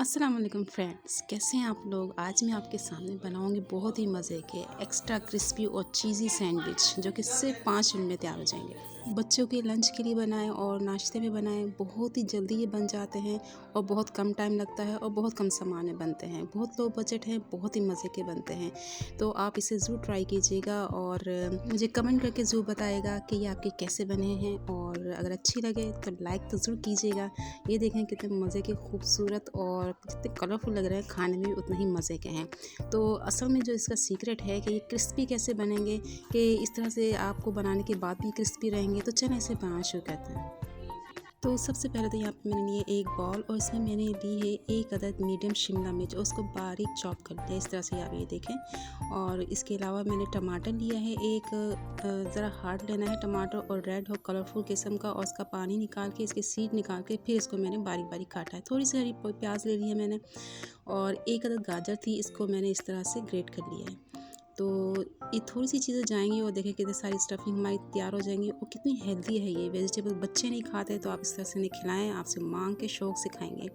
अस्सलाम वालेकुम फ्रेंड्स, कैसे हैं आप लोग। आज मैं आपके सामने बनाऊंगी बहुत ही मज़े के एक्स्ट्रा क्रिस्पी और चीज़ी सैंडविच जो कि सिर्फ 5 मिनट में तैयार हो जाएंगे। बच्चों के लंच के लिए बनाएं और नाश्ते में बनाएं, बहुत ही जल्दी ये बन जाते हैं और बहुत कम टाइम लगता है और बहुत कम सामान में बनते हैं। बहुत लो बजट है, बहुत ही मज़े के बनते हैं। तो आप इसे ज़रूर ट्राई कीजिएगा और मुझे कमेंट करके ज़रूर बताइएगा कि ये आपके कैसे बने हैं, और अगर अच्छी लगे तो लाइक तो ज़रूर कीजिएगा। ये देखें कितने मज़े के, खूबसूरत और जितने कलरफुल लग रहे हैं, खाने में भी उतने ही मज़े के हैं। तो असल में जो इसका सीक्रेट है कि ये क्रिस्पी कैसे बनेंगे, कि इस तरह से आपको बनाने के बाद भी क्रिस्पी रहेंगे। तो चलें इसे बनाना शुरू करते हैं। तो सबसे पहले तो यहाँ पे मैंने लिए एक बॉल और इसमें मैंने ली है एक अदद मीडियम शिमला मिर्च, उसको बारीक चॉप कर लिया इस तरह से, आप ये देखें। और इसके अलावा मैंने टमाटर लिया है एक, ज़रा हार्ड लेना है टमाटर और रेड हो कलरफुल किस्म का, और इसका पानी निकाल के, इसके सीड निकाल के फिर इसको मैंने बारीक बारीक काटा है। थोड़ी सी हरी प्याज ले ली है मैंने, और एक अदद गाजर थी, इसको मैंने इस तरह से ग्रेट कर लिया है। तो ये थोड़ी सी चीज़ें जाएंगी और देखें कितनी सारी स्टफिंग हमारी तैयार हो जाएंगी, और कितनी हेल्दी है ये वेजिटेबल। बच्चे नहीं खाते तो आप इस तरह से नहीं खिलाएं, आपसे मांग के शौक से खाएंगे।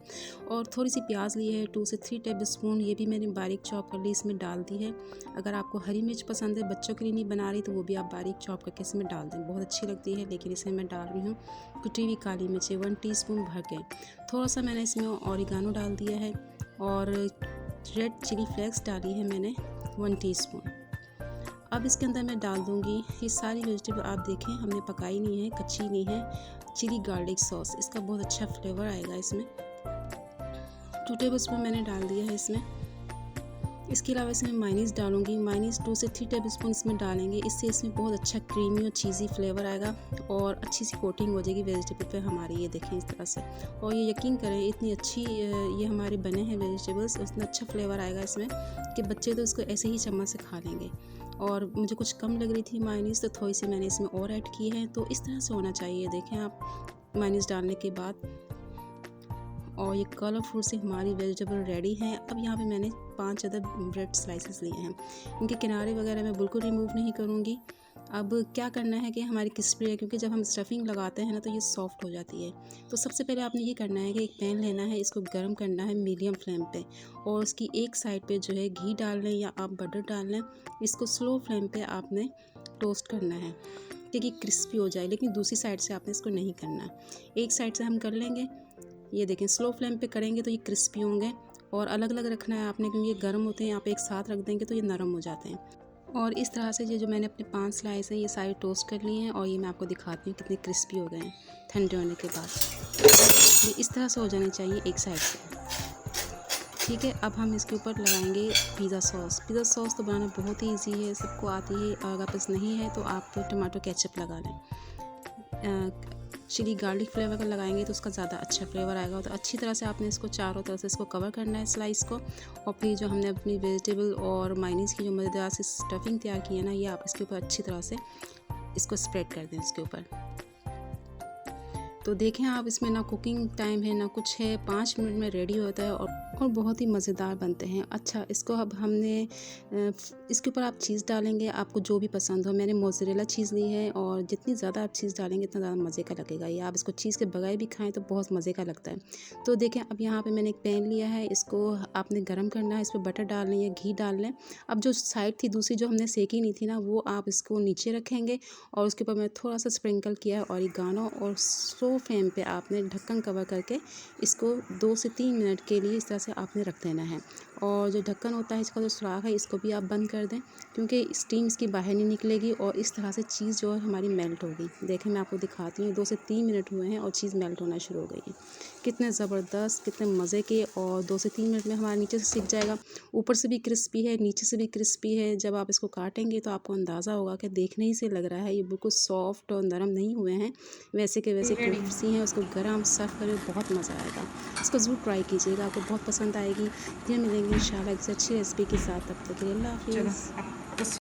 और थोड़ी सी प्याज ली है 2 से 3 टेबल स्पून, ये भी मैंने बारीक चॉप कर ली, इसमें डाल दी है। अगर आपको हरी मिर्च पसंद है, बच्चों के लिए नहीं बना रही, तो वो भी आप बारीक चॉप करके इसमें डाल दें, बहुत अच्छी लगती है। लेकिन इसमें मैं डाल रही हूँ कुटी हुई काली मिर्च 1 टीस्पून भर के। थोड़ा सा मैंने इसमें ऑरिगानो डाल दिया है, और रेड चिली फ्लेक्स डाली है मैंने 1 टीस्पून। अब इसके अंदर मैं डाल दूंगी ये सारी वेजिटेबल। आप देखें हमने पकाई नहीं है, कच्ची नहीं है। चिली गार्लिक सॉस, इसका बहुत अच्छा फ्लेवर आएगा इसमें। 2 टेबल स्पून मैंने डाल दिया है इसमें। इसके अलावा इसमें मायोनीज़ डालूंगी, मायोनीज़ 2 से 3 टेबल स्पून इसमें डालेंगे। इससे इसमें बहुत अच्छा क्रीमी और चीज़ी फ्लेवर आएगा और अच्छी सी कोटिंग हो जाएगी वेजिटेबल पे हमारी, ये देखें इस तरह से। और ये यकीन करें इतनी अच्छी ये हमारे बने हैं वेजिटेबल्स, इतना अच्छा फ्लेवर आएगा इसमें कि बच्चे तो इसको ऐसे ही चम्मच से खा लेंगे। और मुझे कुछ कम लग रही थी मायोनीज़, तो थोड़ी सी मैंने इसमें और ऐड की है। तो इस तरह से होना चाहिए, देखें आप मायोनीज़ डालने के बाद। और ये कलरफुल से हमारी वेजिटेबल रेडी है। अब यहाँ पे मैंने 5 अदद ब्रेड स्लाइसेस लिए हैं, इनके किनारे वगैरह मैं बिल्कुल रिमूव नहीं करूँगी। अब क्या करना है कि हमारी क्रिस्पी है, क्योंकि जब हम स्टफिंग लगाते हैं ना तो ये सॉफ्ट हो जाती है। तो सबसे पहले आपने ये करना है कि एक पैन लेना है, इसको गर्म करना है मीडियम फ्लेम पे, और उसकी एक साइड पे जो है घी डाल लें या आप बटर डाल लें। इसको स्लो फ्लेम पे आपने टोस्ट करना है क्योंकि क्रिस्पी हो जाए, लेकिन दूसरी साइड से आपने इसको नहीं करना। एक साइड से हम कर लेंगे, ये देखें स्लो फ्लेम पे करेंगे तो ये क्रिस्पी होंगे। और अलग अलग रखना है आपने, क्योंकि ये गर्म होते हैं, आप एक साथ रख देंगे तो ये नरम हो जाते हैं। और इस तरह से ये जो मैंने अपने 5 स्लाइस हैं ये सारे टोस्ट कर लिए हैं, और ये मैं आपको दिखाती हूँ कितने क्रिस्पी हो गए हैं ठंडे होने के बाद। ये इस तरह से हो जाने चाहिए एक साइड से, ठीक है। अब हम इसके ऊपर लगाएंगे पिज़्ज़ा सॉस। पिज़्ज़ा सॉस तो बनाना बहुत ही ईजी है, सबको आती है। अगर बस नहीं है तो आप टमाटो केचप लगा लें। चिली गार्लिक फ्लेवर का लगाएंगे तो उसका ज़्यादा अच्छा फ्लेवर आएगा। तो अच्छी तरह से आपने इसको चारों तरफ से इसको कवर करना है स्लाइस को। और फिर जो हमने अपनी वेजिटेबल और मायोनीज़ की जो मज़ेदार से स्टफिंग तैयार की है ना, ये आप इसके ऊपर अच्छी तरह से इसको स्प्रेड कर दें इसके ऊपर। तो देखें आप, इसमें ना कुकिंग टाइम है ना कुछ है, 5 मिनट में रेडी होता है और बहुत ही मज़ेदार बनते हैं। अच्छा, इसको अब हमने इसके ऊपर आप चीज़ डालेंगे, आपको जो भी पसंद हो। मैंने मोज़रेला चीज़ ली है, और जितनी ज़्यादा आप चीज़ डालेंगे इतना ज़्यादा मज़े का लगेगा। ये आप इसको चीज़ के बगैर भी खाएं तो बहुत मज़े का लगता है। तो देखें अब यहाँ पर मैंने एक पैन लिया है, इसको आपने गर्म करना है, इस पर बटर डाल लें या घी डाल लें। अब जो साइड थी दूसरी जो हमने सेकी नहीं थी ना, वो आप इसको नीचे रखेंगे, और उसके ऊपर मैं थोड़ा सा स्प्रिंकल किया है ऑरिगानो, और स्लो फ्लेम पे आपने ढक्कन कवर करके इसको 2 से 3 मिनट के लिए इस तरह से आपने रख देना है। और जो ढक्कन होता है इसका जो सुराख है, इसको भी आप बंद कर दें, क्योंकि स्टीम इसकी बाहर नहीं निकलेगी, और इस तरह से चीज़ जो है हमारी मेल्ट होगी। देखें मैं आपको दिखाती हूँ, 2 से 3 मिनट हुए हैं और चीज़ मेल्ट होना शुरू हो गई है। कितने ज़बरदस्त, कितने मज़े के। और 2 से 3 मिनट में हमारा नीचे से सिक जाएगा, ऊपर से भी क्रिस्पी है, नीचे से भी क्रिस्पी है। जब आप इसको काटेंगे तो आपको अंदाज़ा होगा कि देखने ही से लग रहा है ये बिल्कुल सॉफ्ट और नरम नहीं हुए हैं, वैसे के वैसे क्रिस्पी हैं। उसको गरम सर्व करें, बहुत मज़ा आएगा। इसको ज़रूर ट्राई कीजिएगा, आपको बहुत पसंद आएगी। फिर मिलेंगे इंशाल्लाह एक अच्छी रेसिपी के साथ, तब तक के लिए अल्लाह हाफ़िज़।